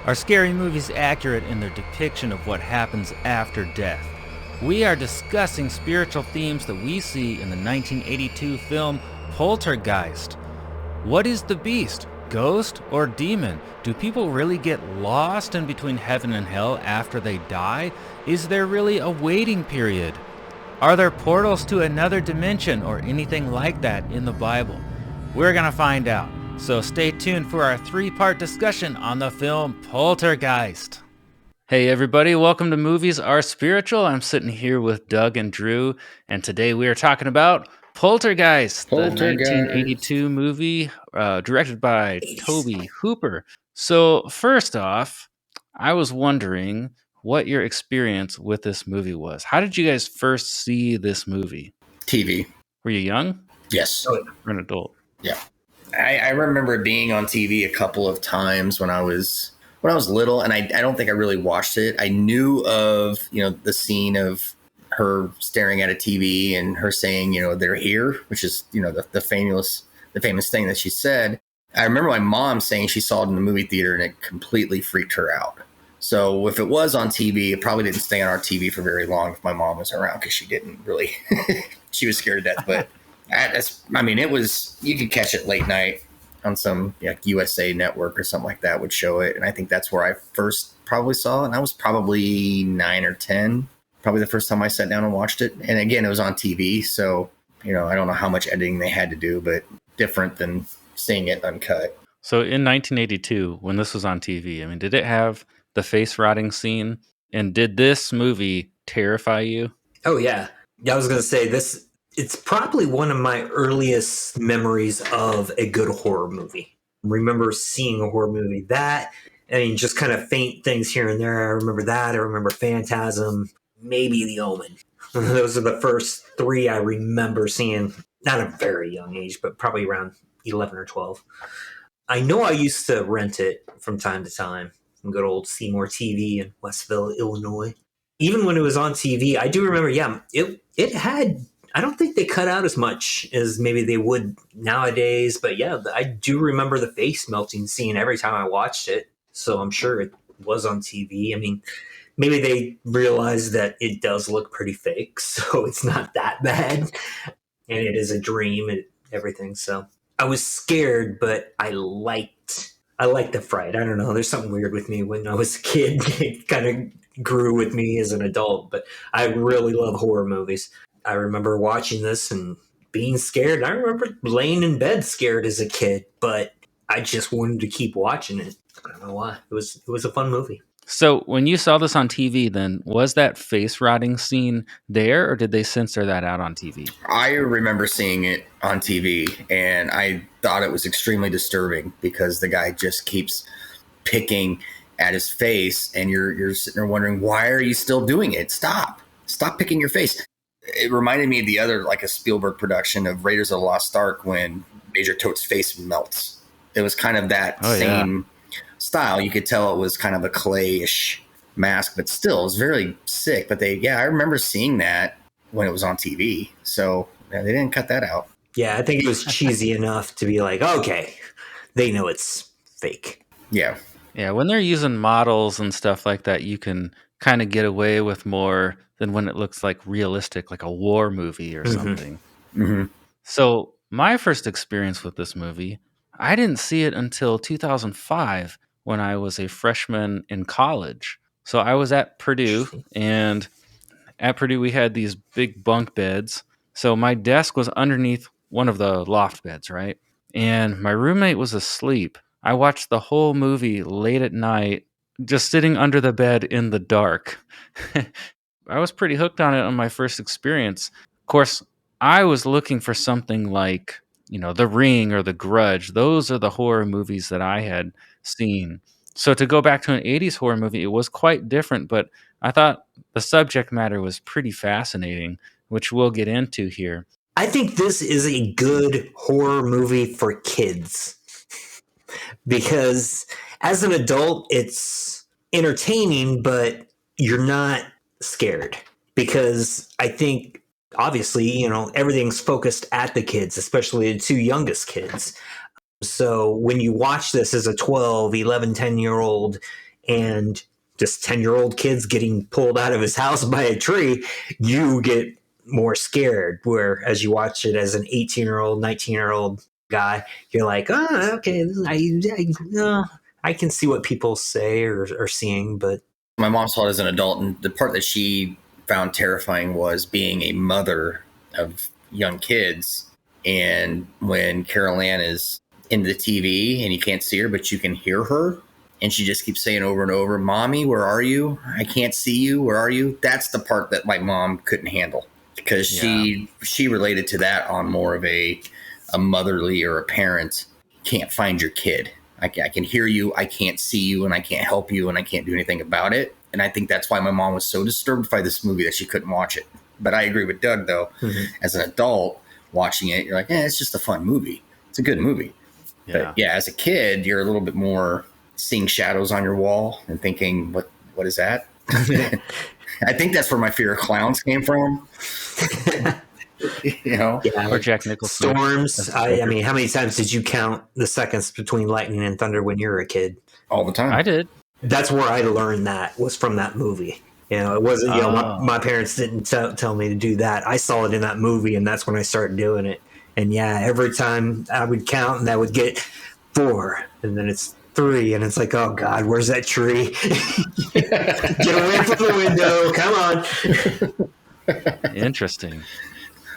Are scary movies accurate in their depiction of what happens after death? We are discussing spiritual themes that we see in the 1982 film Poltergeist. What is the beast? Ghost or demon? Do people really get lost in between heaven and hell after they die? Is there really a waiting period? Are there portals to another dimension or anything like that in the Bible? We're going to find out. So stay tuned for our 3-part discussion on the film Poltergeist. Hey everybody, welcome to Movies Are Spiritual. I'm sitting here with Doug and Drew, and today we are talking about Poltergeist, the 1982 movie directed by Tobe Hooper. So first off, I was wondering what your experience with this movie was. How did you guys first see this movie? TV. Were you young? Yes. Or an adult? Yeah. I remember it being on TV a couple of times when I was little, and I don't think I really watched it. I knew of, the scene of her staring at a TV and her saying, they're here, which is, the famous thing that she said. I remember my mom saying she saw it in the movie theater and it completely freaked her out. So if it was on TV, it probably didn't stay on our TV for very long if my mom was around, because she didn't really, she was scared to death. But it was, you could catch it late night on some USA Network or something like that would show it. And I think that's where I first probably saw it. And I was probably 9 or 10, probably the first time I sat down and watched it. And again, it was on TV. So, I don't know how much editing they had to do, but different than seeing it uncut. So in 1982, when this was on TV, did it have the face rotting scene? And did this movie terrify you? Oh, yeah. I was going to say this. It's probably one of my earliest memories of a good horror movie. I remember seeing a horror movie just kind of faint things here and there. I remember that. I remember Phantasm, maybe The Omen. Those are the first 3 I remember seeing, not at a very young age, but probably around 11 or 12. I know I used to rent it from time to time from good old Seymour TV in Westville, Illinois. Even when it was on TV, I do remember, it had... I don't think they cut out as much as maybe they would nowadays, but yeah, I do remember the face melting scene every time I watched it. So I'm sure it was on TV. Maybe they realized that it does look pretty fake, so it's not that bad. And it is a dream and everything. So I was scared, but I liked the fright. I don't know. There's something weird with me when I was a kid. It kind of grew with me as an adult, but I really love horror movies. I remember watching this and being scared. I remember laying in bed scared as a kid, but I just wanted to keep watching it. I don't know why. It was a fun movie. So when you saw this on TV, then was that face rotting scene there, or did they censor that out on TV? I remember seeing it on TV, and I thought it was extremely disturbing because the guy just keeps picking at his face, and you're sitting there wondering, why are you still doing it? Stop picking your face. It reminded me of the other, like a Spielberg production of Raiders of the Lost Ark when Major Toad's face melts. It was kind of that same style. You could tell it was kind of a clayish mask, but still, it was very sick. But I remember seeing that when it was on TV. So they didn't cut that out. Yeah, I think it was cheesy enough to be like, okay, they know it's fake. Yeah. Yeah, when they're using models and stuff like that, you can kind of get away with more than when it looks like realistic, like a war movie or something. Mm-hmm. So my first experience with this movie, I didn't see it until 2005 when I was a freshman in college. So I was at Purdue, and at Purdue we had these big bunk beds. So my desk was underneath one of the loft beds, right? And my roommate was asleep. I watched the whole movie late at night, just sitting under the bed in the dark. I was pretty hooked on it on my first experience. Of course, I was looking for something like, The Ring or The Grudge. Those are the horror movies that I had seen. So to go back to an 80s horror movie, it was quite different, but I thought the subject matter was pretty fascinating, which we'll get into here. I think this is a good horror movie for kids because as an adult, it's entertaining, but you're not scared, because I think obviously, everything's focused at the kids, especially the 2 youngest kids. So when you watch this as a 12, 11, 10-year-old and this 10-year-old kid's getting pulled out of his house by a tree, you get more scared. Where as you watch it as an 18-year-old, 19-year-old guy, you're like, oh, okay, I can see what people say or are seeing, but My mom saw it as an adult, and the part that she found terrifying was being a mother of young kids. And when Carol Ann is in the TV and you can't see her, but you can hear her, and she just keeps saying over and over, "Mommy, where are you? I can't see you. Where are you?" That's the part that my mom couldn't handle, because she related to that on more of a motherly or a parent. Can't find your kid. I can hear you. I can't see you, and I can't help you, and I can't do anything about it. And I think that's why my mom was so disturbed by this movie that she couldn't watch it. But I agree with Doug, though. As an adult watching it, you're like, it's just a fun movie. It's a good movie. Yeah. But yeah, as a kid, you're a little bit more seeing shadows on your wall and thinking, what is that? I think that's where my fear of clowns came from. Or Jack Nicholson. Storms. I mean, how many times did you count the seconds between lightning and thunder when you were a kid? All the time. I did. That's where I learned that, was from that movie. It wasn't, my parents didn't tell me to do that. I saw it in that movie, and that's when I started doing it. And yeah, every time I would count, and I would get 4, and then it's 3, and it's like, oh God, where's that tree? Get away from the window! Come on. Interesting.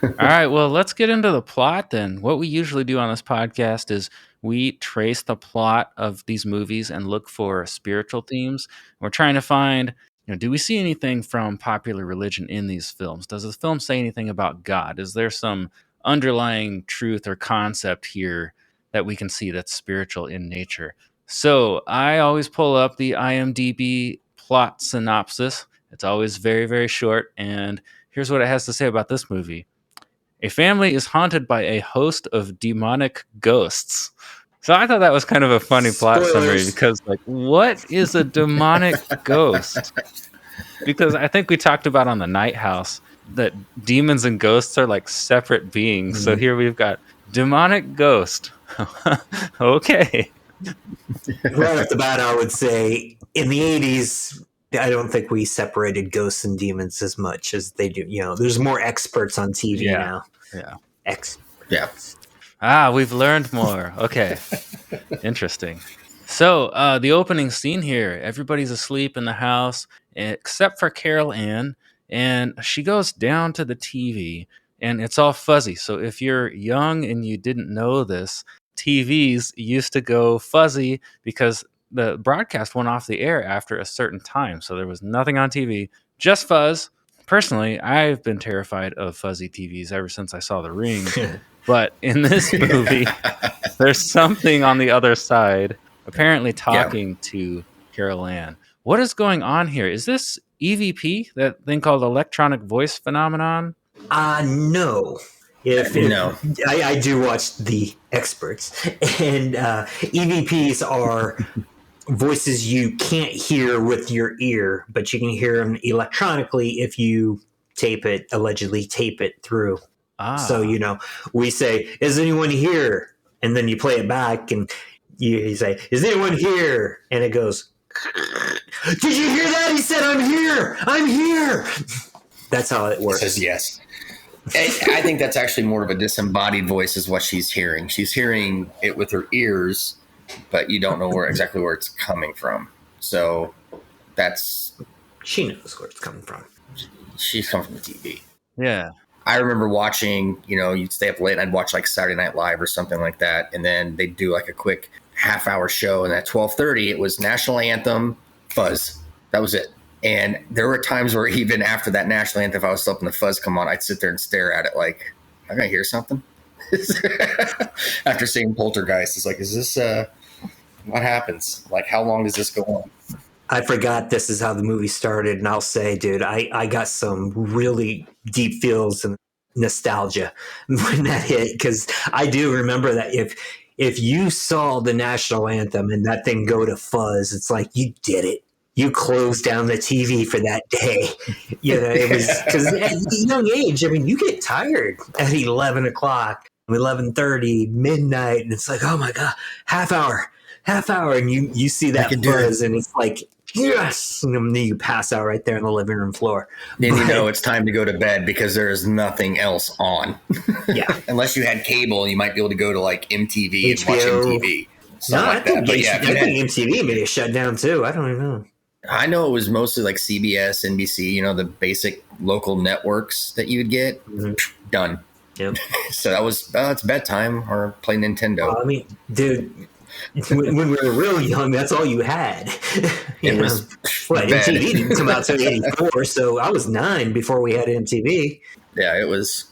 All right, well, let's get into the plot then. What we usually do on this podcast is we trace the plot of these movies and look for spiritual themes. We're trying to find, do we see anything from popular religion in these films? Does the film say anything about God? Is there some underlying truth or concept here that we can see that's spiritual in nature? So I always pull up the IMDb plot synopsis. It's always very, very short. And here's what it has to say about this movie. A family is haunted by a host of demonic ghosts. So I thought that was kind of a funny plot summary, because what is a demonic ghost? Because I think we talked about on the Night House that demons and ghosts are like separate beings. Mm-hmm. So here we've got demonic ghost. Okay. Right off the bat, I would say in the 80s, I don't think we separated ghosts and demons as much as they do. There's more experts on TV now. Yeah. We've learned more. Okay. Interesting. So the opening scene here, everybody's asleep in the house except for Carol Ann, and she goes down to the TV and it's all fuzzy. So if you're young and you didn't know this, TVs used to go fuzzy because the broadcast went off the air after a certain time. So there was nothing on TV, just fuzz. Personally, I've been terrified of fuzzy TVs ever since I saw The Ring. But in this movie, there's something on the other side, apparently talking to Carol Ann. What is going on here? Is this EVP, that thing called electronic voice phenomenon? No. No. I do watch The Experts, and EVPs are voices you can't hear with your ear, but you can hear them electronically if you allegedly tape it through. So, we say, "Is anyone here?" And then you play it back and you say, "Is anyone here?" And it goes, "Did you hear that? He said, I'm here. I'm here." That's how it works. It says yes. I think that's actually more of a disembodied voice is what she's hearing. She's hearing it with her ears, but you don't know exactly where it's coming from. So she knows where it's coming from. She's coming from the TV. Yeah. I remember watching, you'd stay up late and I'd watch like Saturday Night Live or something like that. And then they'd do like a quick half-hour show. And at 12:30, it was National Anthem, fuzz. That was it. And there were times where even after that National Anthem, if I was still up and the fuzz come on, I'd sit there and stare at it like, am I going to hear something? After seeing Poltergeist, it's like, is this, what happens? Like, how long does this go on? I forgot this is how the movie started, and I'll say, dude, I got some really deep feels and nostalgia when that hit, because I do remember that if you saw the National Anthem and that thing go to fuzz, it's like you did it. You closed down the TV for that day. It was because at a young age, I mean, you get tired at 11 o'clock, 11:30, midnight, and it's like, oh my God, half hour. half hour, and you see that buzz, and it's like, yes, and then you pass out right there on the living room floor. Then you know it's time to go to bed because there is nothing else on. Yeah. Unless you had cable, you might be able to go to like MTV and watch MTV. No, I think MTV may have shut down too. I don't even know. I know it was mostly like CBS, NBC, you know, the basic local networks that you'd get. Done. Yep. So it's bedtime or play Nintendo. I mean, dude, when we were really young, that's all you had. MTV didn't come out until 84, so I was 9 before we had MTV. Yeah, it was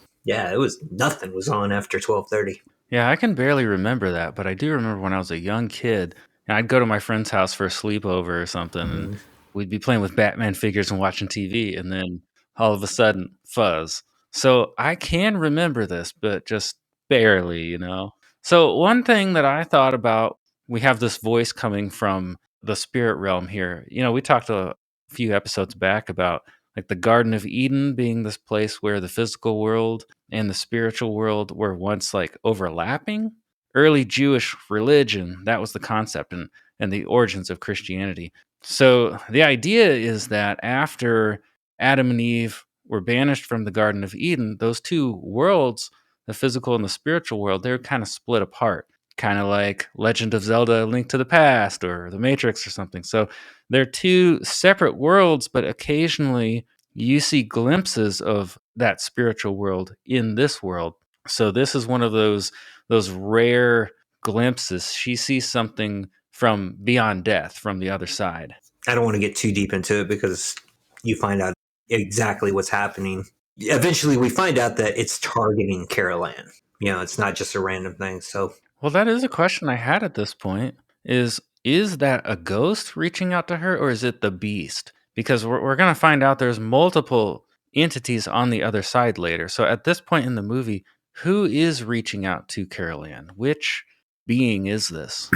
nothing was on after 12:30. Yeah, I can barely remember that, but I do remember when I was a young kid, and I'd go to my friend's house for a sleepover or something, and we'd be playing with Batman figures and watching TV, and then all of a sudden, fuzz. So I can remember this, but just barely, you know? So one thing that I thought about, we have this voice coming from the spirit realm here. You know, we talked a few episodes back about like the Garden of Eden being this place where the physical world and the spiritual world were once like overlapping. Early Jewish religion, that was the concept and the origins of Christianity. So the idea is that after Adam and Eve were banished from the Garden of Eden, those two worlds, the physical and the spiritual world, they're kind of split apart, kind of like Legend of Zelda: Link to the Past or The Matrix or something. So they're two separate worlds, but occasionally you see glimpses of that spiritual world in this world. So this is one of those rare glimpses. She sees something from beyond death, from the other side. I don't want to get too deep into it because you find out exactly what's happening. Eventually, we find out that it's targeting Carol Ann. You know, it's not just a random thing. So, well, that is a question I had at this point. Is that a ghost reaching out to her, or is it the beast? Because we're going to find out there's multiple entities on the other side later. So at this point in the movie, who is reaching out to Carol Ann? Which being is this?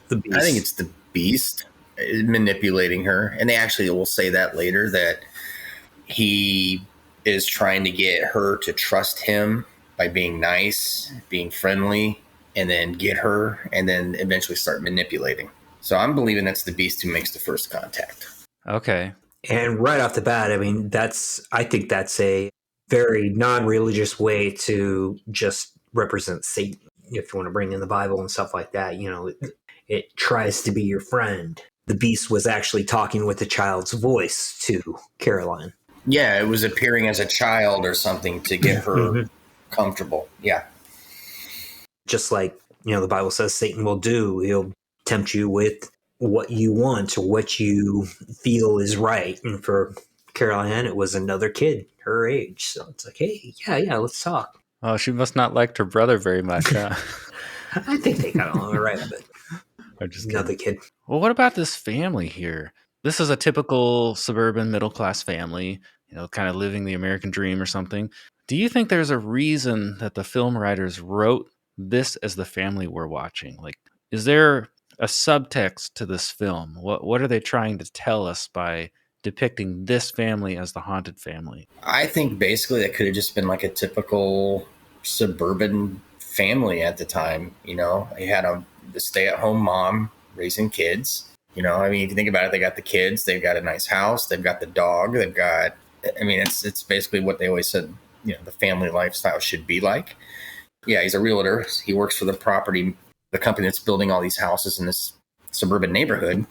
The beast. I think it's the beast manipulating her. And they actually will say that later, that he is trying to get her to trust him by being nice, being friendly, and then get her, and then eventually start manipulating. So I'm believing that's the beast who makes the first contact. Okay. And right off the bat, I mean, I think that's a very non-religious way to just represent Satan. If you want to bring in the Bible and stuff like that, you know, it tries to be your friend. The beast was actually talking with the child's voice to Caroline. Yeah, it was appearing as a child or something to get her comfortable. Yeah. Just like, you know, the Bible says Satan will do. He'll tempt you with what you want or what you feel is right. And for Caroline, it was another kid her age. So it's like, hey, yeah, let's talk. Oh, she must not liked her brother very much. Huh? I think they got along all right, but I'm just another kid. Well, what about this family here? This is a typical suburban middle-class family, you know, kind of living the American dream or something. Do you think there's a reason that the film writers wrote this as the family we're watching? Like, is there a subtext to this film? What are they trying to tell us by depicting this family as the haunted family? I think basically that could have just been like a typical suburban family at the time. You know, you had the stay-at-home mom raising kids. You know, I mean, if you think about it, they got the kids, they've got a nice house, they've got the dog, they've got, I mean, it's basically what they always said, you know, the family lifestyle should be like. Yeah, he's a realtor. He works for the company that's building all these houses in this suburban neighborhood.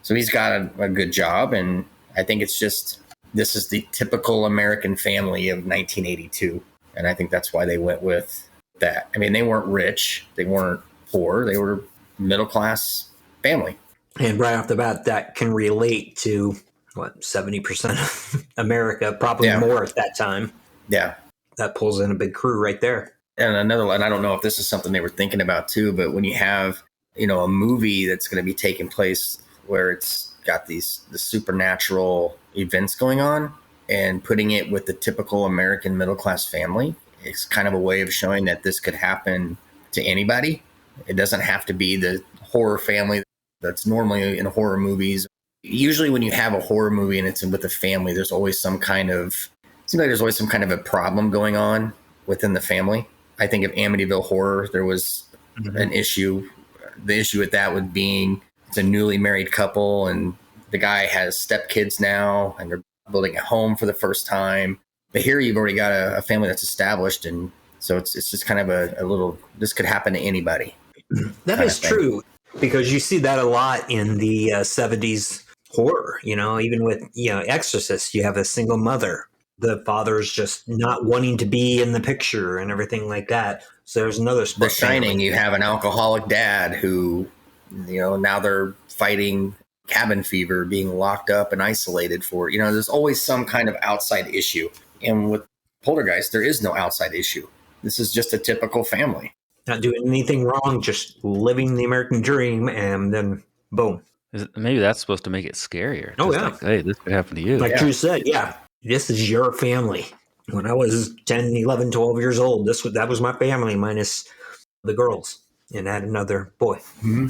So he's got a good job. And I think it's just, this is the typical American family of 1982. And I think that's why they went with that. I mean, they weren't rich. They weren't poor. They were middle-class family. And right off the bat, that can relate to, 70% of America, probably more at that time. Yeah. That pulls in a big crew right there. And another one, I don't know if this is something they were thinking about too, but when you have, you know, a movie that's going to be taking place where it's got the supernatural events going on and putting it with the typical American middle-class family, it's kind of a way of showing that this could happen to anybody. It doesn't have to be the horror family that's normally in horror movies. Usually when you have a horror movie and it's with a family, there's always some kind of a problem going on within the family. I think of Amityville Horror, there was an issue the issue with that would being it's a newly married couple and the guy has stepkids now and they're building a home for the first time. But here you've already got a family that's established, and so it's just kind of a little. This could happen to anybody. That is true, because you see that a lot in the 70s horror. Even with Exorcist, you have a single mother. The father's just not wanting to be in the picture and everything like that. So there's another The Shining, you have an alcoholic dad who, now they're fighting cabin fever, being locked up and isolated for. There's always some kind of outside issue. And with Poltergeist, there is no outside issue. This is just a typical family. Not doing anything wrong, just living the American dream, and then boom. Maybe that's supposed to make it scarier. Oh, just yeah. like, hey, this could happen to you. Like Drew said, yeah, this is your family. When I was 10, 11, 12 years old, that was my family minus the girls, and I had another boy. Mm-hmm.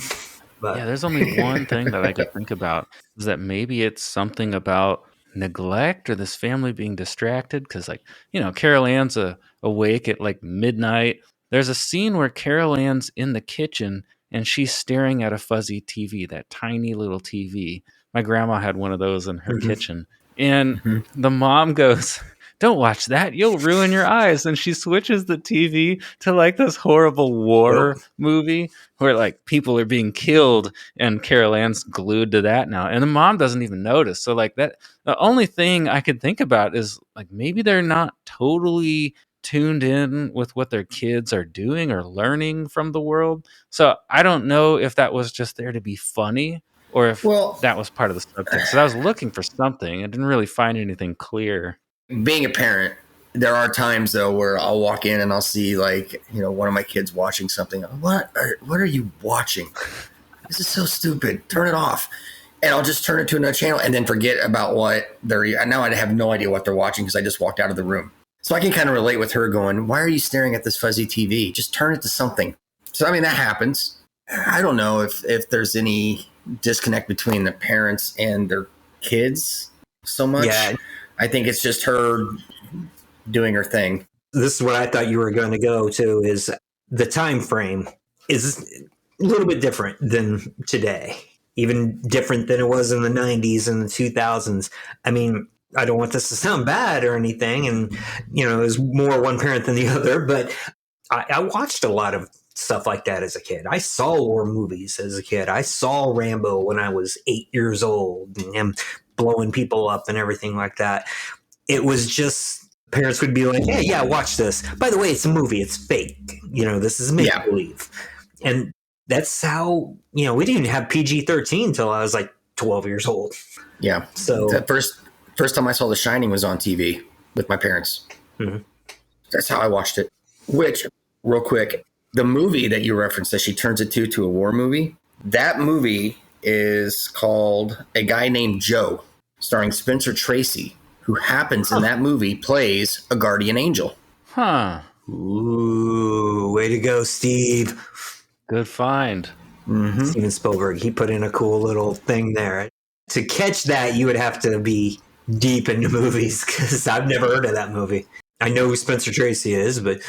But there's only one thing that I could think about, is that maybe it's something about neglect or this family being distracted, because Carol Ann's awake at like midnight. There's a scene where Carol Ann's in the kitchen and she's staring at a fuzzy TV, that tiny little TV. My grandma had one of those in her kitchen, and the mom goes, "Don't watch that, you'll ruin your eyes." And she switches the TV to like this horrible war movie where like people are being killed, and Carol Ann's glued to that now, and the mom doesn't even notice. So like that, the only thing I could think about is like maybe they're not totally tuned in with what their kids are doing or learning from the world. So I don't know if that was just there to be funny or if that was part of the subtext. So I was looking for something. I didn't really find anything clear. Being a parent, there are times though where I'll walk in and I'll see like, one of my kids watching something. What are you watching? This is so stupid. Turn it off. And I'll just turn it to another channel and then forget about what now I have no idea what they're watching because I just walked out of the room. So I can kind of relate with her going, why are you staring at this fuzzy TV? Just turn it to something. So, I mean, that happens. I don't know if there's any disconnect between the parents and their kids so much. Yeah. I think it's just her doing her thing. This is what I thought you were going to go to, is the time frame is a little bit different than today, even different than it was in the 90s and the 2000s. I mean, I don't want this to sound bad or anything, and it was more one parent than the other, but I watched a lot of stuff like that as a kid. I saw war movies as a kid. I saw Rambo when I was 8 years old, and him blowing people up and everything like that. It was just, parents would be like, hey, yeah, watch this. By the way, it's a movie. It's fake. This is make-believe. And that's how, we didn't even have PG-13 until I was like 12 years old. Yeah. So the first time I saw The Shining was on TV with my parents. Mm-hmm. That's how I watched it. Which, real quick, the movie that you referenced that she turns it to a war movie, that movie is called A Guy Named Joe, starring Spencer Tracy, who happens in that movie plays a guardian angel. Huh. Ooh, way to go, Steve. Good find. Mm-hmm. Steven Spielberg, he put in a cool little thing there. To catch that, you would have to be deep into movies, because I've never heard of that movie. I know who Spencer Tracy is, but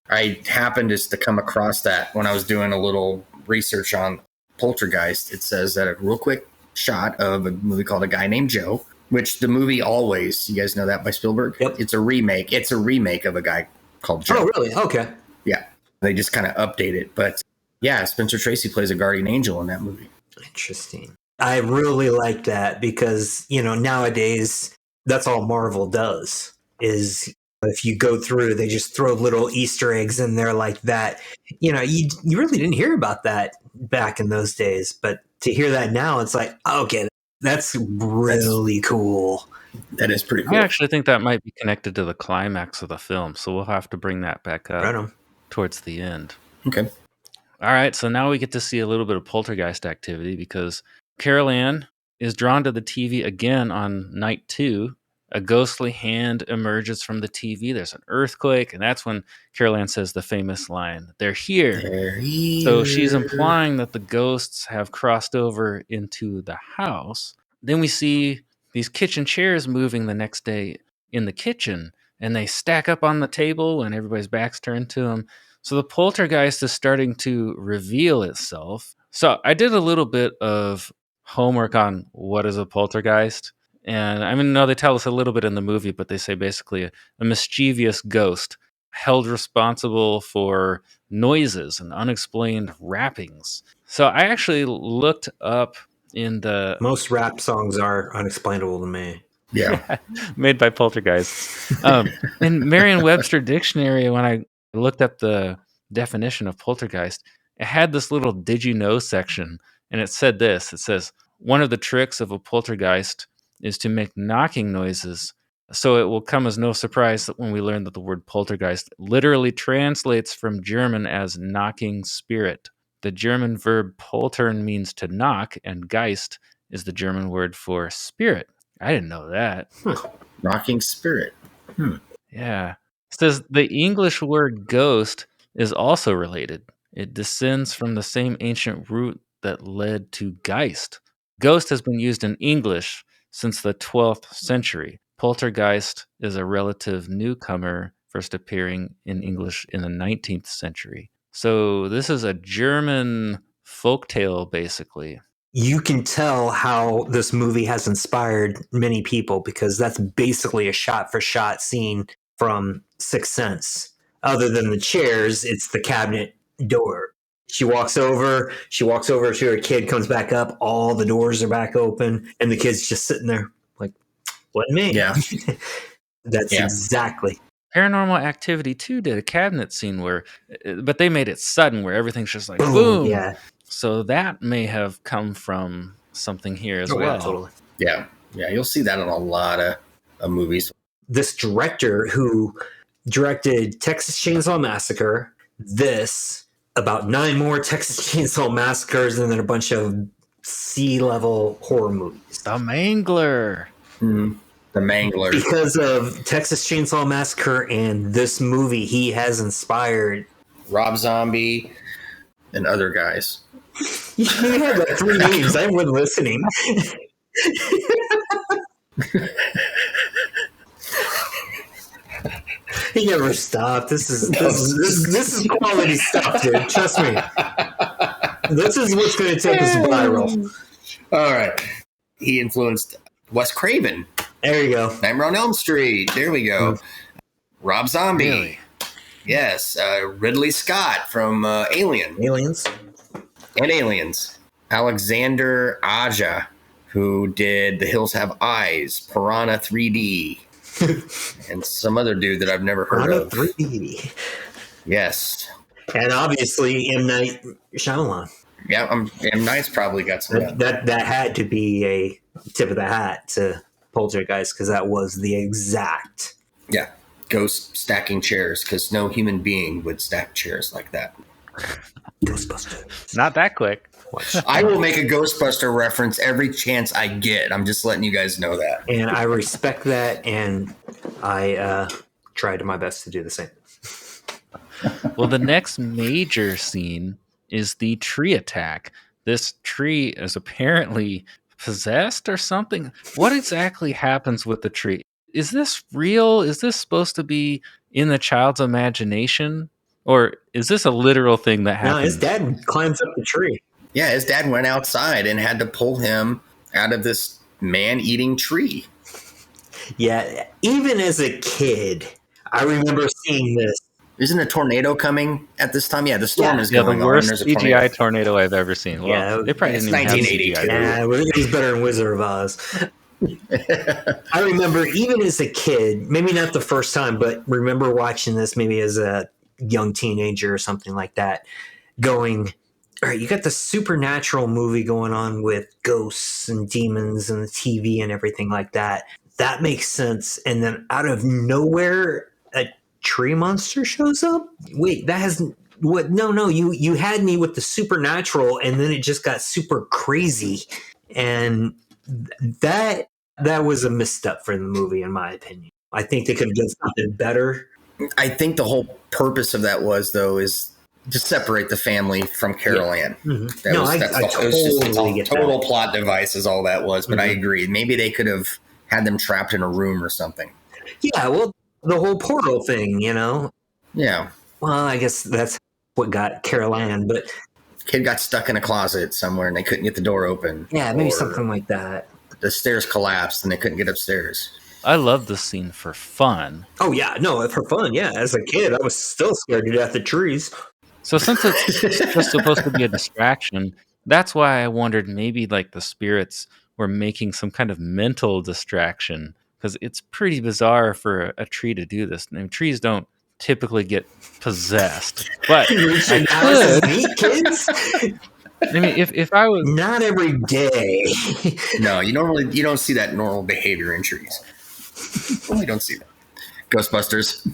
I happened just to come across that when I was doing a little research on Poltergeist. It says that a real quick shot of a movie called A Guy Named Joe, which the movie Always, you guys know that by Spielberg? Yep. It's a remake. It's a remake of A Guy Called Joe. Oh, really? Okay. Yeah. They just kind of update it. But yeah, Spencer Tracy plays a guardian angel in that movie. Interesting. I really like that because, nowadays that's all Marvel does, is if you go through, they just throw little Easter eggs in there like that. You really didn't hear about that back in those days, but to hear that now, it's like, okay, that's really cool. That is pretty cool. I actually think that might be connected to the climax of the film, so we'll have to bring that back up towards the end. Okay. All right, so now we get to see a little bit of poltergeist activity because Carol Ann is drawn to the TV again on night 2. A ghostly hand emerges from the TV. There's an earthquake, and that's when Carol Ann says the famous line, "They're here." They're here. So she's implying that the ghosts have crossed over into the house. Then we see these kitchen chairs moving the next day in the kitchen, and they stack up on the table and everybody's backs turned to them. So the poltergeist is starting to reveal itself. So I did a little bit of homework on what is a poltergeist. And I mean, no, they tell us a little bit in the movie, but they say basically a mischievous ghost held responsible for noises and unexplained rappings. So I actually looked up in the Most rap songs are unexplainable to me. Yeah. made by poltergeists. In Merriam-Webster dictionary, when I looked up the definition of poltergeist, it had this little "Did you know" section, and it said this. It says one of the tricks of a poltergeist is to make knocking noises. So it will come as no surprise that when we learn that the word poltergeist literally translates from German as knocking spirit. The German verb poltern means to knock, and Geist is the German word for spirit. I didn't know that. Knocking spirit. Yeah. It says the English word ghost is also related. It descends from the same ancient root that led to Geist. Ghost has been used in English since the 12th century. Poltergeist is a relative newcomer, first appearing in English in the 19th century. So this is a German folktale, basically. You can tell how this movie has inspired many people because that's basically a shot-for-shot scene from Sixth Sense. Other than the chairs, it's the cabinet door. She walks over to her kid, comes back up, all the doors are back open, and the kid's just sitting there like, wasn't me. Yeah. That's Yeah. exactly. Paranormal Activity 2 did a cabinet scene but they made it sudden where everything's just like Boom. boom. Yeah. So that may have come from something here as Oh, well. yeah, totally. Yeah. Yeah. You'll see that in a lot of movies. This director who directed Texas Chainsaw Massacre, this, about 9 more Texas Chainsaw Massacres, and then a bunch of C-level horror movies. The Mangler. The Mangler. Because of Texas Chainsaw Massacre and this movie, he has inspired Rob Zombie and other guys. You had like 3 names. I wasn't listening. He never stopped. This is quality stuff, dude. Trust me. This is what's going to take us viral. All right. He influenced Wes Craven. There you go. Nightmare on Elm Street. There we go. Rob Zombie. Really? Yes. Ridley Scott from Aliens. And Aliens. Alexander Aja, who did The Hills Have Eyes, Piranha 3D, and some other dude that I've never heard of. 3D. Yes. And obviously M. Night Shyamalan. Yeah, M. Night's probably got some. That had to be a tip of the hat to Poltergeist because that was the exact. Yeah, ghost stacking chairs because no human being would stack chairs like that. Ghostbusters. Not that quick. I will make a Ghostbuster reference every chance I get. I'm just letting you guys know that. And I respect that, and I tried my best to do the same. Well, the next major scene is the tree attack. This tree is apparently possessed or something. What exactly happens with the tree? Is this real? Is this supposed to be in the child's imagination? Or is this a literal thing that happens? No, his dad climbs up the tree. Yeah, his dad went outside and had to pull him out of this man-eating tree. Yeah, even as a kid, I remember seeing this. Isn't a tornado coming at this time? Yeah, the storm is going the on. worst There's a CGI tornado I've ever seen. Well, Yeah, they probably it's didn't even have 1982. CGI. Yeah, it was better than Wizard of Oz. I remember even as a kid, maybe not the first time, but remember watching this maybe as a young teenager or something like that, going, all right, you got the supernatural movie going on with ghosts and demons and the TV and everything like that. That makes sense. And then out of nowhere, a tree monster shows up? Wait, that hasn't... What? No, you had me with the supernatural, and then it just got super crazy. And that was a misstep for the movie, in my opinion. I think they could have done something better. I think the whole purpose of that was, though, is to separate the family from Carol Ann. Mm-hmm. I totally get total that. plot device is all that was, but I agree. Maybe they could have had them trapped in a room or something. Yeah, well, the whole portal thing, you know? Yeah. Well, I guess that's what got Carol Ann, but Kid got stuck in a closet somewhere and they couldn't get the door open. yeah, maybe Or something like that. the stairs collapsed and they couldn't get upstairs. I love this scene for fun. Oh yeah, no, for fun. Yeah, as a kid, I was still scared to death of trees. So since it's just supposed to be a distraction, that's why I wondered maybe like the spirits were making some kind of mental distraction, because it's pretty bizarre for a tree to do this. I mean, trees don't typically get possessed, but I Reaching out could. to meet kids. I mean, if I was Not every day. No, you don't see that normal behavior in trees. Well, you don't see that. Ghostbusters.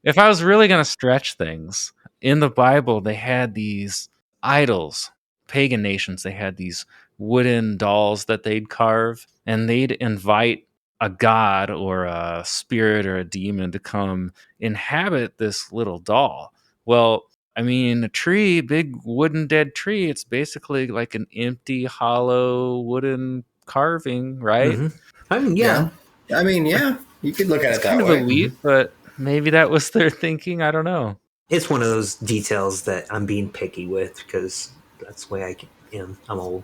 if I was really going to stretch things, in the Bible they had these idols, pagan nations, they had these wooden dolls that they'd carve, and they'd invite a god or a spirit or a demon to come inhabit this little doll. Well, I mean, a tree, big wooden dead tree, it's basically like an empty, hollow wooden carving, right? Mm-hmm. I mean, yeah. I mean, yeah, you could look at It's it that kind of way. a leap, but maybe that was their thinking. I don't know. It's one of those details that I'm being picky with because that's the way I am. I'm old.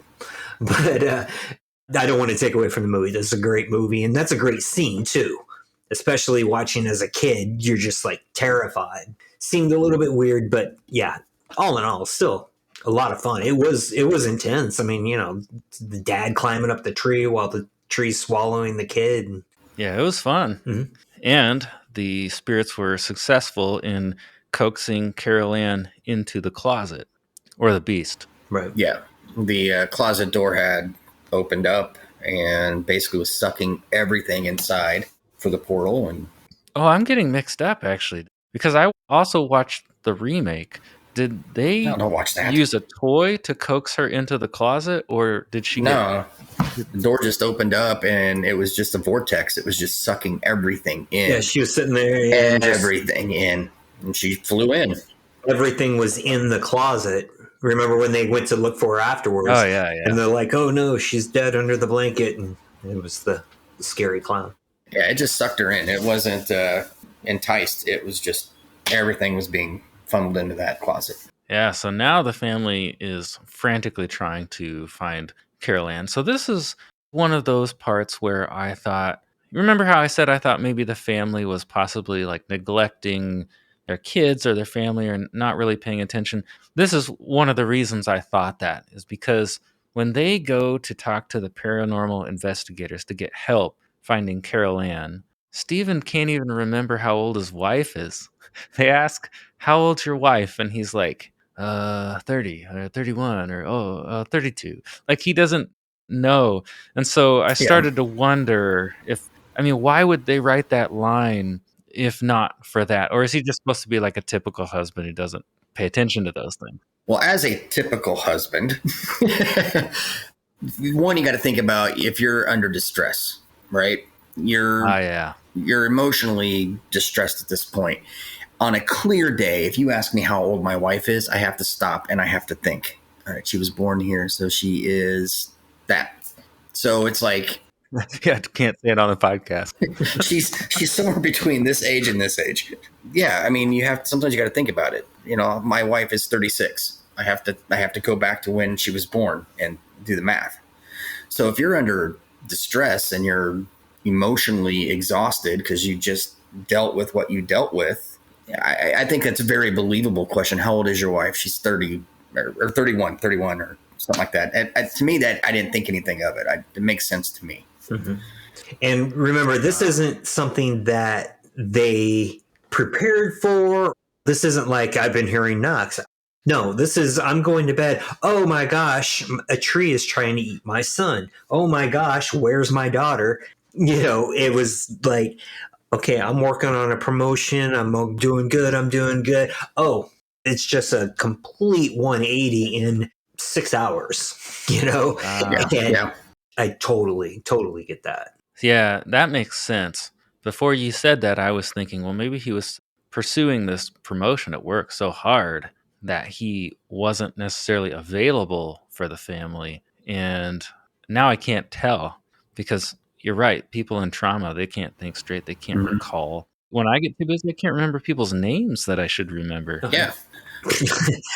But I don't want to take away from the movie. This is a great movie, and that's a great scene, too. Especially watching as a kid, you're just like terrified. Seemed a little bit weird, but yeah, all in all, still a lot of fun. It was intense. I mean, the dad climbing up the tree while the tree's swallowing the kid. Yeah, it was fun. Mhm. And the spirits were successful in coaxing Carol Ann into the closet, or the beast. Right. Yeah, the closet door had opened up and basically was sucking everything inside for the portal. And Oh, I'm getting mixed up, actually, because I also watched the remake. Did they don't watch that. use a toy to coax her into the closet, or did she No, the door just opened up and it was just a vortex. It was just sucking everything in. Yeah, she was sitting there and everything in, and she flew in. everything was in the closet. Remember when they went to look for her afterwards? Oh, yeah. And they're like, "Oh no, she's dead under the blanket," and it was the scary clown. Yeah, it just sucked her in. It wasn't enticed. It was just everything was being funneled into that closet. Yeah, so now the family is frantically trying to find Carol Ann. So this is one of those parts where I thought, remember how I said I thought maybe the family was possibly like neglecting their kids or their family or not really paying attention? This is one of the reasons I thought that, is because when they go to talk to the paranormal investigators to get help finding Carol Ann, Stephen can't even remember how old his wife is. They ask, "How old's your wife?" And he's like, 30 or 31 or 32. Like he doesn't know. And so I started to wonder if, I mean, why would they write that line if not for that? Or is he just supposed to be like a typical husband who doesn't pay attention to those things? Well, as a typical husband, one, you got to think about if you're under distress, right? You're emotionally distressed at this point. On a clear day, if you ask me how old my wife is, I have to stop and I have to think. All right, she was born here, so she is that. So it's like, yeah, I can't say it on the podcast. she's somewhere between this age and this age. Yeah, I mean, sometimes you got to think about it. My wife is 36. I have to go back to when she was born and do the math. So if you're under distress and you're emotionally exhausted because you just dealt with what you dealt with, I think that's a very believable question. How old is your wife? She's 30 or 31 or something like that. And to me, that I didn't think anything of it. It makes sense to me. Mm-hmm. And remember, this isn't something that they prepared for. This isn't like I've been hearing knocks. No, this is I'm going to bed. Oh my gosh, a tree is trying to eat my son. Oh my gosh, where's my daughter? It was like, okay, I'm working on a promotion. I'm doing good. Oh, it's just a complete 180 in 6 hours, Yeah. I totally get that. Yeah, that makes sense. Before you said that, I was thinking, well, maybe he was pursuing this promotion at work so hard that he wasn't necessarily available for the family. And now I can't tell, because you're right. People in trauma, they can't think straight. They can't recall. When I get too busy, I can't remember people's names that I should remember. Yeah.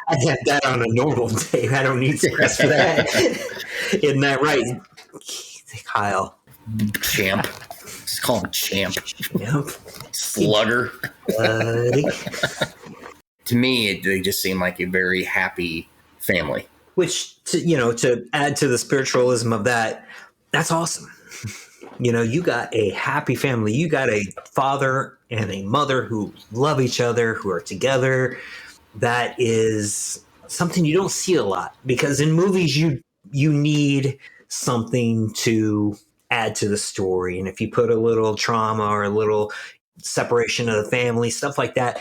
I have that on a normal day. I don't need stress for that. Isn't that right, Kyle? Champ. Just call him Champ. Yep. Slugger. Buddy. To me, they just seem like a very happy family. Which, to add to the spiritualism of that, that's awesome. You got a happy family. You got a father and a mother who love each other, who are together. That is something you don't see a lot, because in movies you need something to add to the story. And if you put a little trauma or a little separation of the family, stuff like that,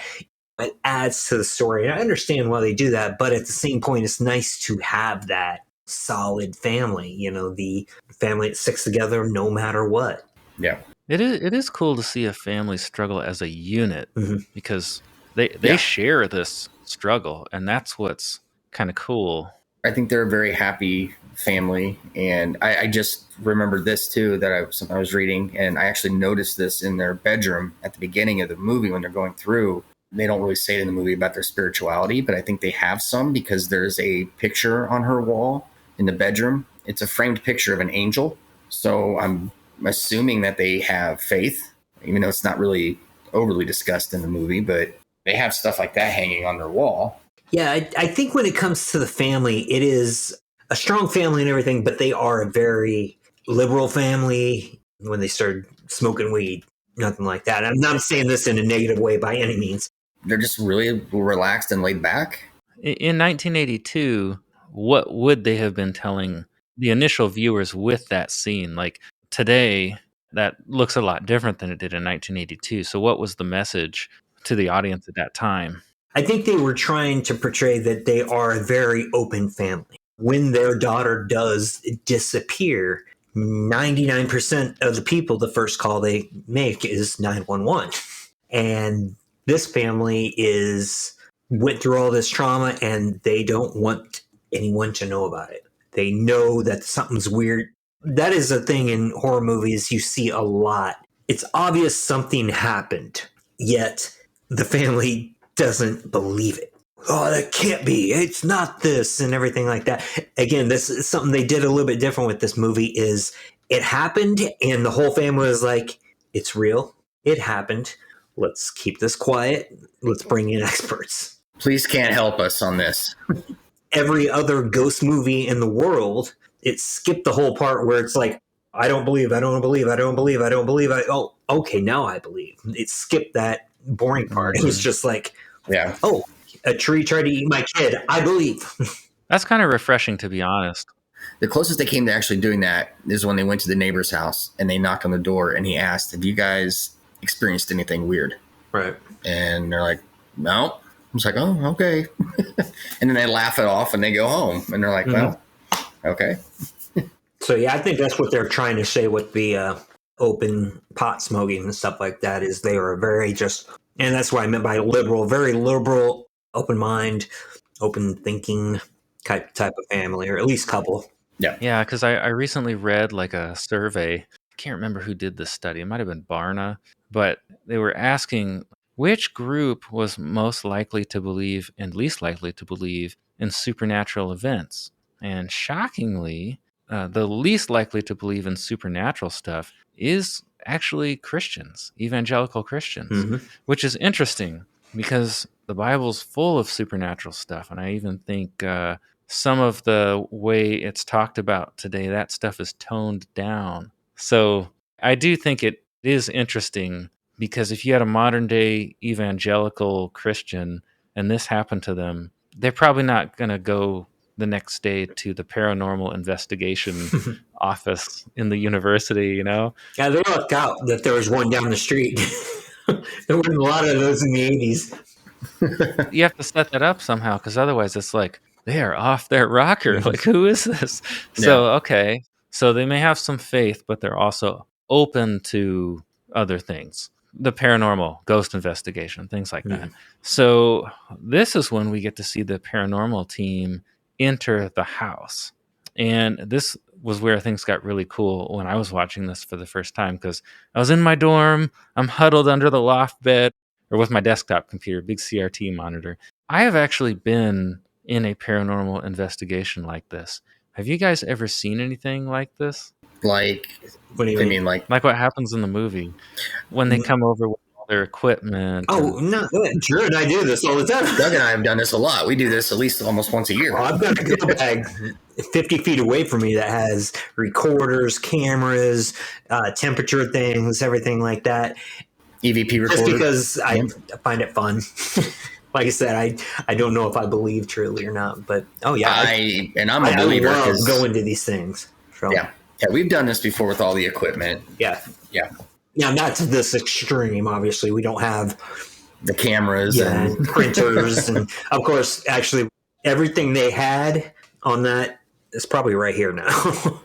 it adds to the story. And I understand why they do that, but at the same point, it's nice to have that solid family, the family that sticks together no matter what. Yeah. It is cool to see a family struggle as a unit, because they Yeah. share this struggle, and that's what's kind of cool. I think they're a very happy family. And I just remembered this too, that I was reading, and I actually noticed this in their bedroom at the beginning of the movie when they're going through. They don't really say it in the movie about their spirituality, but I think they have some, because there's a picture on her wall in the bedroom. It's a framed picture of an angel. So I'm assuming that they have faith, even though it's not really overly discussed in the movie, but they have stuff like that hanging on their wall. Yeah, I think when it comes to the family, it is a strong family and everything, but they are a very liberal family. When they started smoking weed, nothing like that. I'm not saying this in a negative way by any means. They're just really relaxed and laid back. In 1982, what would they have been telling the initial viewers with that scene? Like today, that looks a lot different than it did in 1982. So what was the message to the audience at that time? I think they were trying to portray that they are a very open family. When their daughter does disappear, 99% of the people, the first call they make is 911. And this family went through all this trauma, and they don't want anyone to know about it. They know that something's weird. That is a thing in horror movies you see a lot. It's obvious something happened, yet the family doesn't believe it. Oh, that can't be. It's not this, and everything like that. Again, this is something they did a little bit different with this movie. Is it happened, and the whole family was like, "It's real. It happened. Let's keep this quiet. Let's bring in experts." Please can't help us on this. Every other ghost movie in the world, it skipped the whole part where it's like, "I don't believe. I don't believe. I don't believe. I don't believe. Oh, okay, now I believe." It skipped that boring part. It was just like, Yeah. "Oh, a tree tried to eat my kid. I believe." That's kind of refreshing, to be honest. The closest they came to actually doing that is when they went to the neighbor's house and they knocked on the door and he asked, "Have you guys experienced anything weird?" Right. And they're like, "No." I was like, "Oh, okay." And then they laugh it off and they go home and they're like, "Well, okay." So yeah, I think that's what they're trying to say with the open pot smoking and stuff like that, is they are very just, and that's what I meant by liberal, very liberal, open mind, open thinking type of family, or at least couple. Yeah, because I recently read like a survey. I can't remember who did this study. It might have been Barna, but they were asking which group was most likely to believe and least likely to believe in supernatural events. And shockingly, the least likely to believe in supernatural stuff is actually Christians, evangelical Christians, which is interesting because the Bible's full of supernatural stuff. And I even think some of the way it's talked about today, that stuff is toned down. So I do think it is interesting, because if you had a modern day evangelical Christian and this happened to them, they're probably not going to go the next day to the paranormal investigation office in the university, Yeah, they lucked out that there was one down the street. There weren't a lot of those in the 80s. You have to set that up somehow, because otherwise it's like, they are off their rocker. Like, who is this? So, okay. So they may have some faith, but they're also open to other things. The paranormal, ghost investigation, things like that. So this is when we get to see the paranormal team enter the house. And this was where things got really cool when I was watching this for the first time, because I was in my dorm, I'm huddled under the loft bed, or with my desktop computer, big CRT monitor. I have actually been in a paranormal investigation like this. Have you guys ever seen anything like this? Like, What do you I mean? mean, like, Like what happens in the movie when they come over with all their equipment? Oh, no, Drew and I do this all the time. Doug and I have done this a lot. We do this at least almost once a year. I've got a go bag 50 feet away from me that has recorders, cameras, temperature things, everything like that. EVP recorder. Just because I find it fun. Like I said, I don't know if I believe truly or not, but I'm a believer. I love going to these things. So. Yeah, we've done this before with all the equipment. Yeah. Now, not to this extreme. Obviously, we don't have the cameras and printers, and of course, actually, everything they had on that is probably right here now.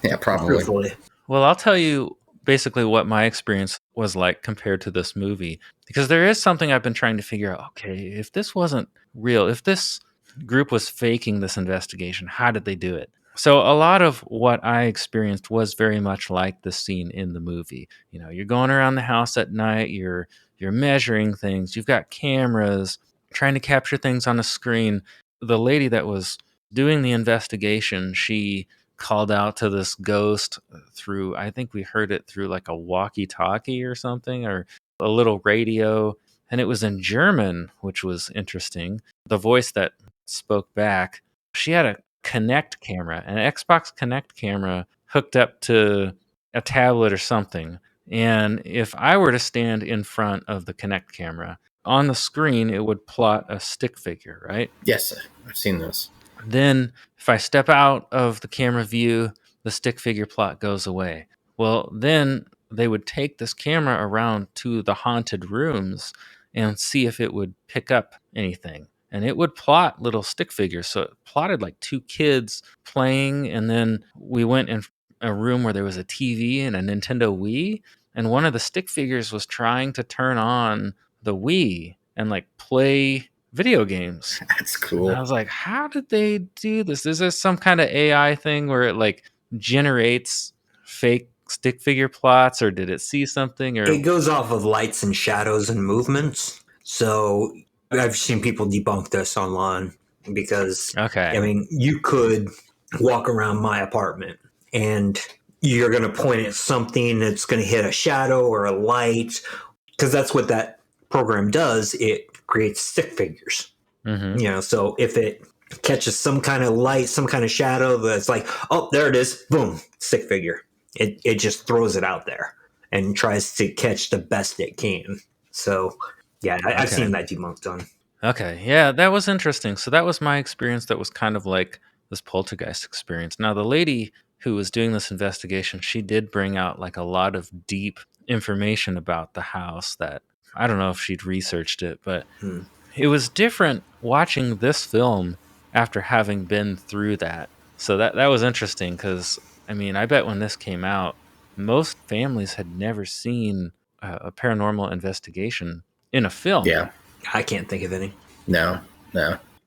Yeah, probably. Truthfully. Well, I'll tell you basically what my experience was like compared to this movie, because there is something I've been trying to figure out. Okay, if this wasn't real, if this group was faking this investigation, how did they do it? So a lot of what I experienced was very much like the scene in the movie. You know, you're going around the house at night, you're measuring things, you've got cameras, trying to capture things on a screen. The lady that was doing the investigation, she called out to this ghost through, I think we heard it through like a walkie-talkie or something, or a little radio, and it was in German, which was interesting. The voice that spoke back, she had a Connect camera, an Xbox Connect camera hooked up to a tablet or something. And if I were to stand in front of the Connect camera, on the screen, it would plot a stick figure, right? Yes, I've seen this. Then if I step out of the camera view, the stick figure plot goes away. Well, then they would take this camera around to the haunted rooms and see if it would pick up anything. And it would plot little stick figures. So it plotted like two kids playing. And then we went in a room where there was a TV and a Nintendo Wii. And one of the stick figures was trying to turn on the Wii and like play video games. That's cool. And I was like, how did they do this? Is this some kind of AI thing where it like generates fake stick figure plots, or did it see something? Or it goes off of lights and shadows and movements. So I've seen people debunk this online because, okay, I mean, you could walk around my apartment and you're going to point at something that's going to hit a shadow or a light, because that's what that program does. It creates stick figures. Mm-hmm. You know, so if it catches some kind of light, some kind of shadow that's like, oh, there it is, boom, stick figure. It just throws it out there and tries to catch the best it can. So, yeah, I've seen that debunked on. Okay, yeah, that was interesting. So that was my experience. That was kind of like this poltergeist experience. Now, the lady who was doing this investigation, she did bring out like a lot of deep information about the house that I don't know if she'd researched it, but it was different watching this film after having been through that. So that was interesting because, I mean, I bet when this came out, most families had never seen a paranormal investigation in a film. Yeah. I can't think of any. No.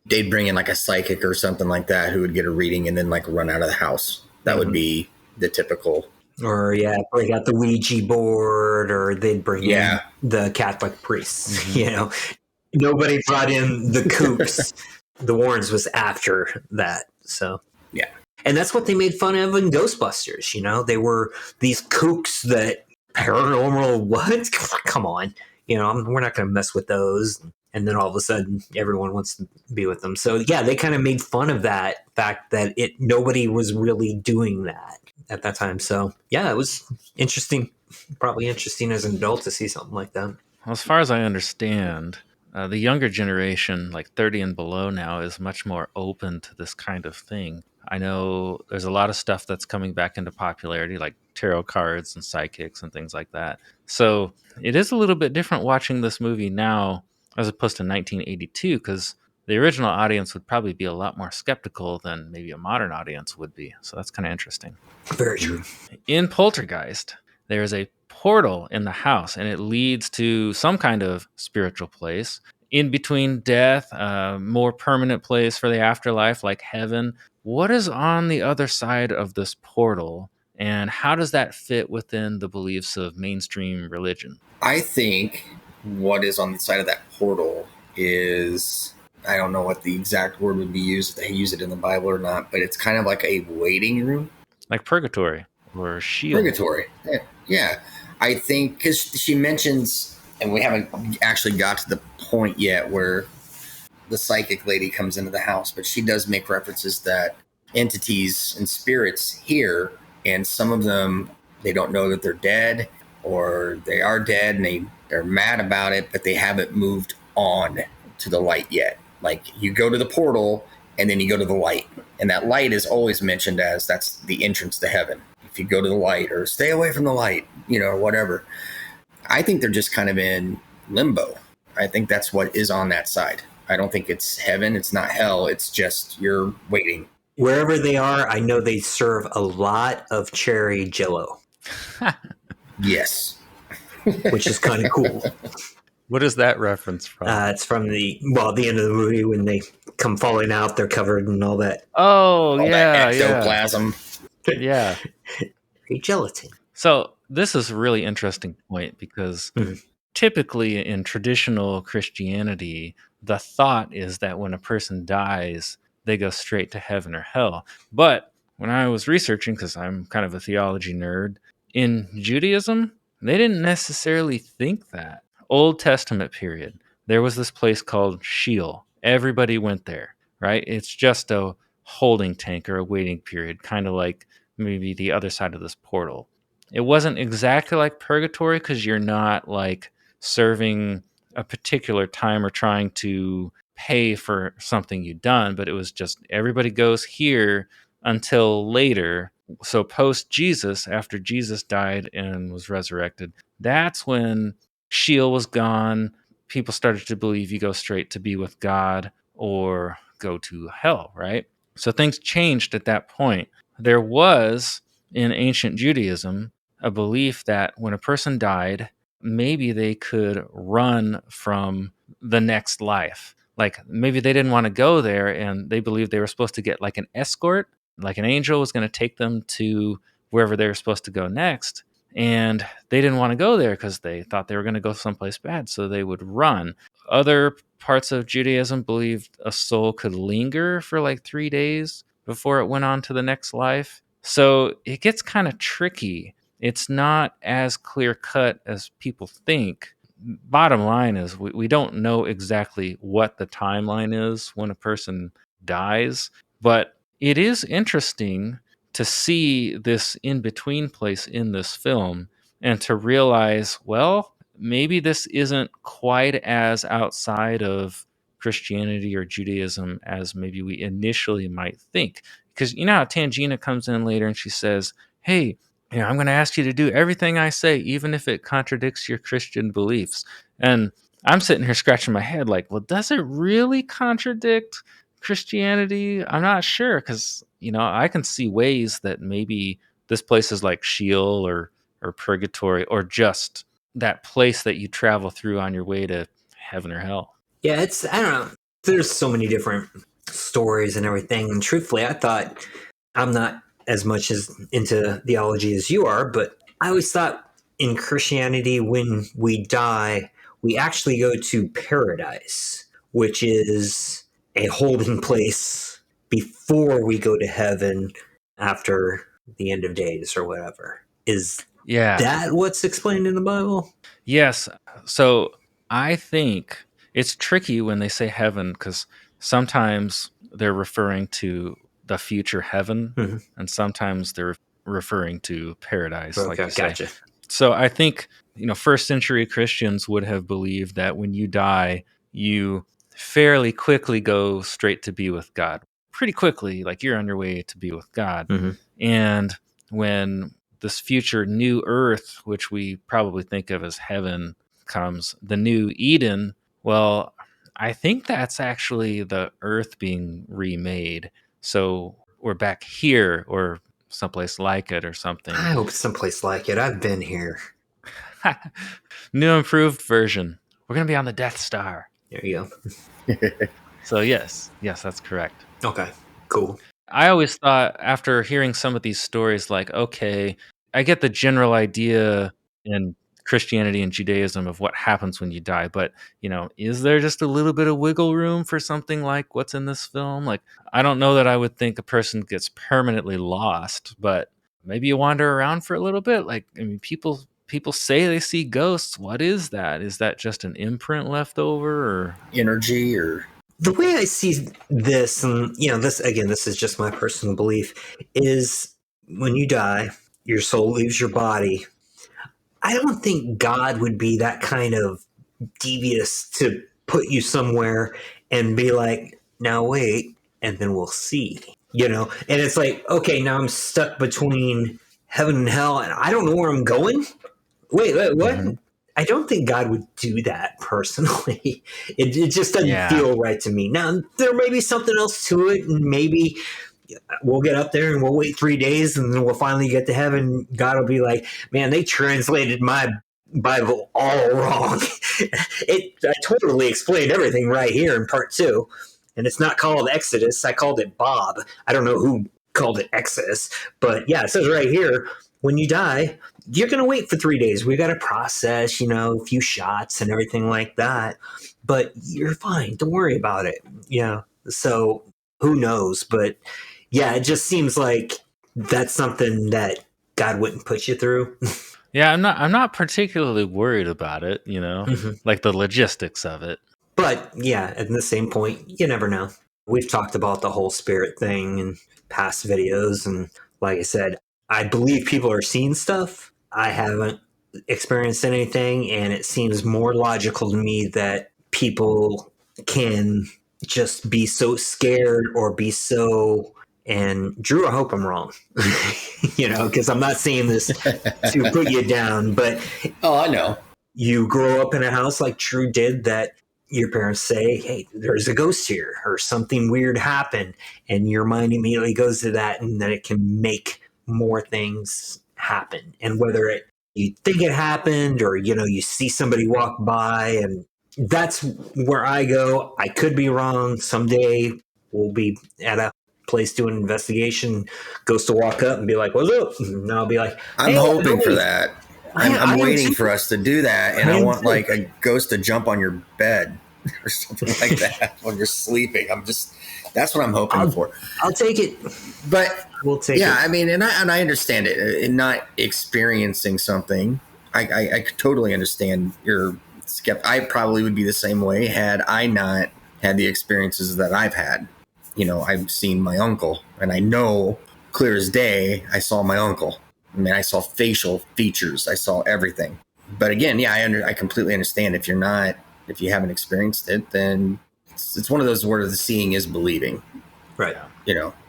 They'd bring in like a psychic or something like that who would get a reading and then like run out of the house. That would be the typical. Or, break out the Ouija board, or they'd bring in the Catholic priests, you know. Nobody brought in the kooks. The Warrens was after that. So, yeah. And that's what they made fun of in Ghostbusters. You know, they were these kooks that paranormal, what? Come on. You know, we're not going to mess with those. And then all of a sudden, everyone wants to be with them. So, yeah, they kind of made fun of that fact that nobody was really doing that at that time. So, yeah, it was interesting. Probably interesting as an adult to see something like that. Well, as far as I understand, the younger generation, like 30 and below now, is much more open to this kind of thing. I know there's a lot of stuff that's coming back into popularity, like tarot cards and psychics and things like that. So it is a little bit different watching this movie now as opposed to 1982, because the original audience would probably be a lot more skeptical than maybe a modern audience would be. So that's kind of interesting. Very true. In Poltergeist, there is a portal in the house, and it leads to some kind of spiritual place in between death, a more permanent place for the afterlife like heaven. what is on the other side of this portal, and how does that fit within the beliefs of mainstream religion? I think what is on the side of that portal is, I don't know what the exact word would be used, if they use it in the Bible or not, but it's kind of like a waiting room. Like purgatory or Sheol. Purgatory. Yeah. I think because she mentions, and we haven't actually got to the point yet where the psychic lady comes into the house, but she does make references that entities and spirits here, and some of them, they don't know that they're dead, or they are dead and they're mad about it, but they haven't moved on to the light yet. Like, you go to the portal and then you go to the light, and that light is always mentioned as that's the entrance to heaven. If you go to the light, or stay away from the light, or whatever. I think they're just kind of in limbo. I think that's what is on that side. I don't think it's heaven. It's not hell. It's just you're waiting. Wherever they are, I know they serve a lot of cherry Jello. Yes. Which is kind of cool. What is that reference from? It's from the end of the movie when they come falling out. They're covered in all that. Oh, all yeah, that ectoplasm. Yeah. Gelatin. So this is a really interesting point because typically in traditional Christianity, the thought is that when a person dies, they go straight to heaven or hell. But when I was researching, because I'm kind of a theology nerd, in Judaism, they didn't necessarily think that. Old Testament period, there was this place called Sheol. Everybody went there, right? It's just a holding tank or a waiting period, kind of like maybe the other side of this portal. It wasn't exactly like purgatory because you're not like serving a particular time or trying to pay for something you've done, but it was just everybody goes here until later. So post Jesus, after Jesus died and was resurrected, that's when Sheol was gone. People started to believe you go straight to be with God or go to hell, right? So things changed at that point. There was, in ancient Judaism, a belief that when a person died, maybe they could run from the next life. Like maybe they didn't want to go there and they believed they were supposed to get like an escort, like an angel was going to take them to wherever they were supposed to go next. And they didn't want to go there because they thought they were going to go someplace bad, so they would run. Other parts of Judaism believed a soul could linger for like 3 days before it went on to the next life. So it gets kind of tricky. It's not as clear cut as people think. Bottom line is we don't know exactly what the timeline is when a person dies, but it is interesting to see this in-between place in this film and to realize, well, maybe this isn't quite as outside of Christianity or Judaism as maybe we initially might think. Because you know how Tangina comes in later and she says, hey, I'm going to ask you to do everything I say, even if it contradicts your Christian beliefs. And I'm sitting here scratching my head like, well, does it really contradict Christianity? I'm not sure because, I can see ways that maybe this place is like Sheol or purgatory or just that place that you travel through on your way to heaven or hell. Yeah, I don't know. There's so many different stories and everything. And truthfully, I thought I'm not as much as into theology as you are, but I always thought in Christianity, when we die, we actually go to paradise, which is a holding place before we go to heaven after the end of days or whatever. Is that what's explained in the Bible? Yes. So I think it's tricky when they say heaven because sometimes they're referring to the future heaven and sometimes they're referring to paradise. Okay, like you gotcha. say. So I think, first century Christians would have believed that when you die, you fairly quickly go straight to be with God. Pretty quickly, like you're on your way to be with God. And when this future new earth, which we probably think of as heaven, comes, the new Eden, well, I think that's actually the earth being remade. So we're back here or someplace like it or something. I hope someplace like it. I've been here. New improved version. We're going to be on the Death Star. There you go. So yes, that's correct. Okay, cool. I always thought after hearing some of these stories, like, okay, I get the general idea in Christianity and Judaism of what happens when you die, but, is there just a little bit of wiggle room for something like what's in this film? Like, I don't know that I would think a person gets permanently lost, but maybe you wander around for a little bit. Like, I mean, people say they see ghosts. What is that? Is that just an imprint left over, or Energy or The way I see this, and this again, this is just my personal belief, is when you die, your soul leaves your body. I don't think God would be that kind of devious to put you somewhere and be like, now wait, and then we'll see. And it's like, okay, now I'm stuck between heaven and hell, and I don't know where I'm going. Wait, what? Mhm. I don't think God would do that personally. It just doesn't yeah. feel right to me. Now, there may be something else to it, and maybe we'll get up there and we'll wait 3 days, and then we'll finally get to heaven. God will be like, man, they translated my Bible all wrong. I totally explained everything right here in part 2. And it's not called Exodus. I called it Bob. I don't know who called it Exodus. But yeah, it says right here, when you die, you're going to wait for 3 days. We got to process, a few shots and everything like that. But you're fine. Don't worry about it. Yeah. So who knows? But yeah, it just seems like that's something that God wouldn't put you through. Yeah, I'm not particularly worried about it, like the logistics of it. But yeah, at the same point, you never know. We've talked about the whole spirit thing in past videos. And like I said, I believe people are seeing stuff. I haven't experienced anything. And it seems more logical to me that people can just be so scared or be so. And Drew, I hope I'm wrong, because I'm not saying this to put you down, but Oh, I know. you grow up in a house like Drew did that your parents say, hey, there's a ghost here or something weird happened. And your mind immediately goes to that. And then it can make more things happen. And whether you think it happened or, you see somebody walk by, and that's where I go. I could be wrong. Someday we'll be at a place doing an investigation. Ghost will walk up and be like, what's up? And I'll be like, I'm hey, hoping for that. I I'm am waiting too. for us to do that, and I I am want too. like a ghost to jump on your bed or something like that when you're sleeping. That's what I'm hoping for. I'll take it. But We'll take yeah, it. I mean, and I understand it. In not experiencing something, I could totally understand your skeptic. I probably would be the same way had I not had the experiences that I've had. I've seen my uncle, and I know clear as day I saw my uncle. I mean, I saw facial features. I saw everything. But again, yeah, I completely understand. If you haven't experienced it, then it's one of those where the seeing is believing, Right.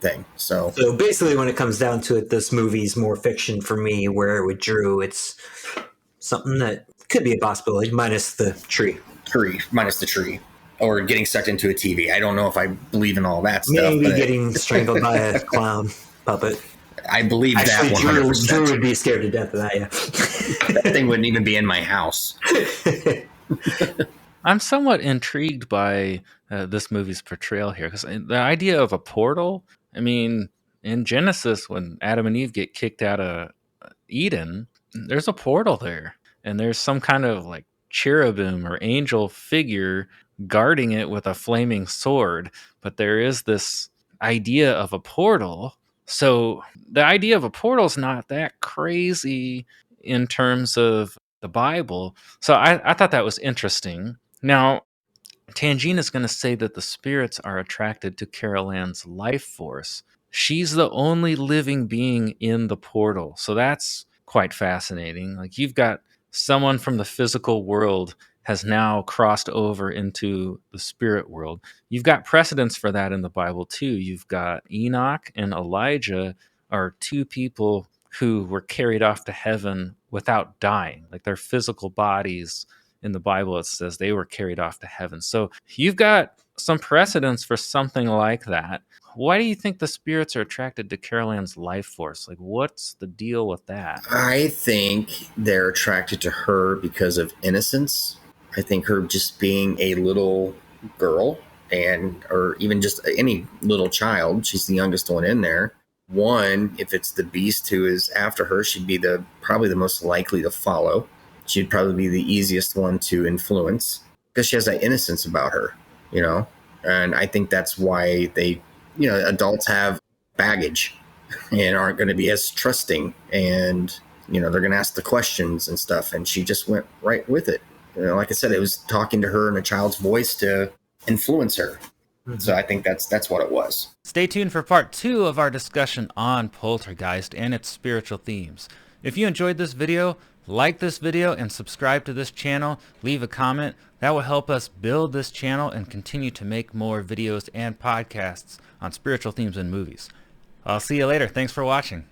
Thing. So basically, when it comes down to it, this movie's more fiction for me, where with Drew, it's something that could be a possibility, minus the tree. minus the tree. Or getting sucked into a TV. I don't know if I believe in all that stuff. Maybe But getting strangled by a clown puppet. I believe Actually, that Drew 100%. would be scared to death of that, yeah. That thing wouldn't even be in my house. I'm somewhat intrigued by this movie's portrayal here, because the idea of a portal, I mean, in Genesis, when Adam and Eve get kicked out of Eden, there's a portal there, and there's some kind of like cherubim or angel figure guarding it with a flaming sword. But there is this idea of a portal. So the idea of a portal is not that crazy in terms of the Bible. So I thought that was interesting. Now, Tangina's going to say that the spirits are attracted to Carol Ann's life force. She's the only living being in the portal. So that's quite fascinating. Like, you've got someone from the physical world has now crossed over into the spirit world. You've got precedents for that in the Bible too. You've got Enoch and Elijah are two people who were carried off to heaven without dying. Like, their physical bodies, in the Bible, it says they were carried off to heaven. So you've got some precedents for something like that. Why do you think the spirits are attracted to Carol Ann's life force? Like, what's the deal with that? I think they're attracted to her because of innocence. I think her just being a little girl and or even just any little child. She's the youngest one in there. One, if it's the beast who is after her, she'd be probably the most likely to follow. She'd probably be the easiest one to influence because she has that innocence about her, you know? And I think that's why adults have baggage and aren't going to be as trusting, and, they're going to ask the questions and stuff. And she just went right with it. Like I said, it was talking to her in a child's voice to influence her. Mm-hmm. So I think that's what it was. Stay tuned for part 2 of our discussion on Poltergeist and its spiritual themes. If you enjoyed this video, like this video and subscribe to this channel. Leave a comment. That will help us build this channel and continue to make more videos and podcasts on spiritual themes in movies. I'll see you later. Thanks for watching.